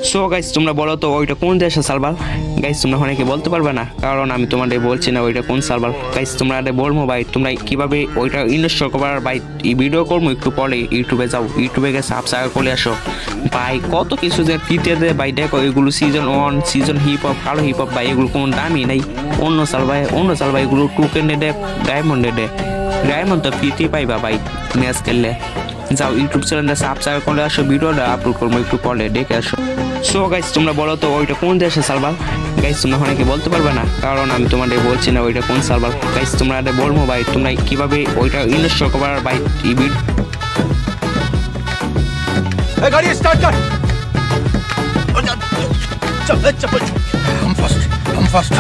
So guys তোমরা বলো তো ওইটা কোন দেশের সার্ভার। গাইস তোমরা অনেকে বলতে পারবে না, কারণ আমি তোমাদের বলছি না ওইটা কোন সার্ভার। গাইস তোমরা বলবো ভাই তোমরা কিভাবে ওইটা ইনস্টল করবার ভাই এই ভিডিও করবো একটু পরে ইউটিউবে যাও, ইউটিউবে গিয়ে সাবস্ক্রাইব করে আসো ভাই। কত কিছু যে ফ্রিতে দেয় ভাই, দেখো এগুলো সিজন 1 সিজন হিপ হপ কালো হিপ হপ ভাই, এগুলো কোনো দামই নেই। অন্য সার্ভার এগুলো টোকেনে দেয়, ডায়মন্ডে দেয়। ডায়মন্ড তো ফ্রিতেই পাইবা ভাই ম্যাচ খেললে। যাও ইউটিউব চ্যানেলটা সাবস্ক্রাইব করে আসো, ভিডিওটা আপলোড করবো একটু পরে দেখে আসো। সো গাইস তোমরা বলো তো ওইটা কোন দেশের সার্ভার। গাইস তোমরা অনেকে বলতে পারবে না, কারণ আমি তোমাদের বলছি না ওইটা কোন সার্ভার। গাইস তোমরা বলবো ভাই তোমরা কিভাবে ওইটা ইনস্টল করবার ভাই এই ভিডিও। गाड़ी स्टार्ट कर। हम फर्स्ट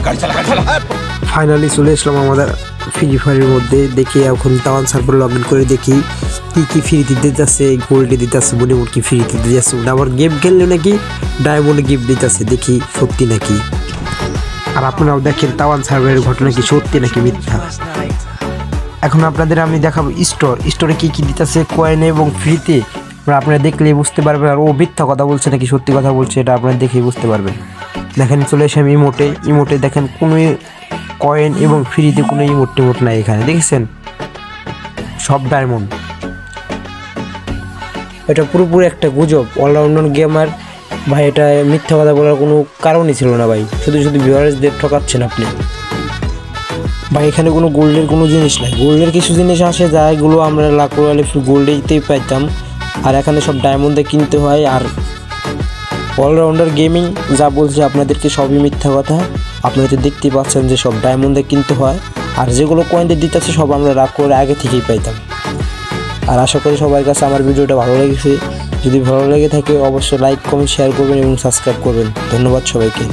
गाड़ी चला। ফাইনালি চলে আসলাম আমাদের ফ্রি ফায়ারের মধ্যে। দেখি এখন তাওয়ান সার্ভার লগ ইন করে দেখি কি ফ্রি দিতে যাচ্ছে, গোল্ডে দিতে আসছে, মনে মনে কি ফ্রি দিতে যাচ্ছে। আবার গেম খেললে নাকি ডায়মন্ডে গিফট দিতে আসছে, দেখি সত্যি নাকি। আর আপনারাও দেখেন তাওয়ান সার্ভারের ঘটনা কি সত্যি নাকি মিথ্যা। এখন আপনাদের আমি দেখাবো স্টোরে কি দিতেছে কয়েনে এবং ফ্রিতে। আপনারা দেখলেই বুঝতে পারবেন আর ও মিথ্যা কথা বলছে নাকি সত্যি কথা বলছে, এটা আপনারা দেখেই বুঝতে পারবেন। দেখেন চলে এসে আমি ইমোটে দেখেন কোনো কয়েন এবং ফ্রিতে কোনো ইমোট নাই এখানে, দেখেছেন সব ডায়মন্ড। এটা পুরোপুরি একটা গুজব, অলরাউন্ডার গেমার ভাই। এটা মিথ্যা কথা বলার কোনো কারণই ছিল না ভাই, শুধু ভিউয়ার্সদের ঠকাচ্ছেন আপনি ভাই। এখানে কোনো গোল্ডের কোনো জিনিস নাই, গোল্ডের কিছু জিনিস আসে যাগুলো আমরা লাখ রয়ালে গোল্ডেতেই পাইতাম, আর এখানে সব ডায়মন্ডে কিনতে হয়। আর অলরাউন্ডার গেমিং যা বলছে আপনাদেরকে সবই মিথ্যা কথা। আপনারা তো দেখতেই পাচ্ছেন যে সব ডায়মন্ডে কিনতে হয়, আর যেগুলো কয়েনদের দিতেছে সব আমরা রাগ করে আগে থেকেই পাইতাম। আর আশা করি সবার কাছে আমার ভিডিওটা ভালো লেগেছে। যদি ভালো লেগে থাকে অবশ্যই লাইক কমেন্ট শেয়ার করবেন এবং সাবস্ক্রাইব করবেন। ধন্যবাদ সবাইকে।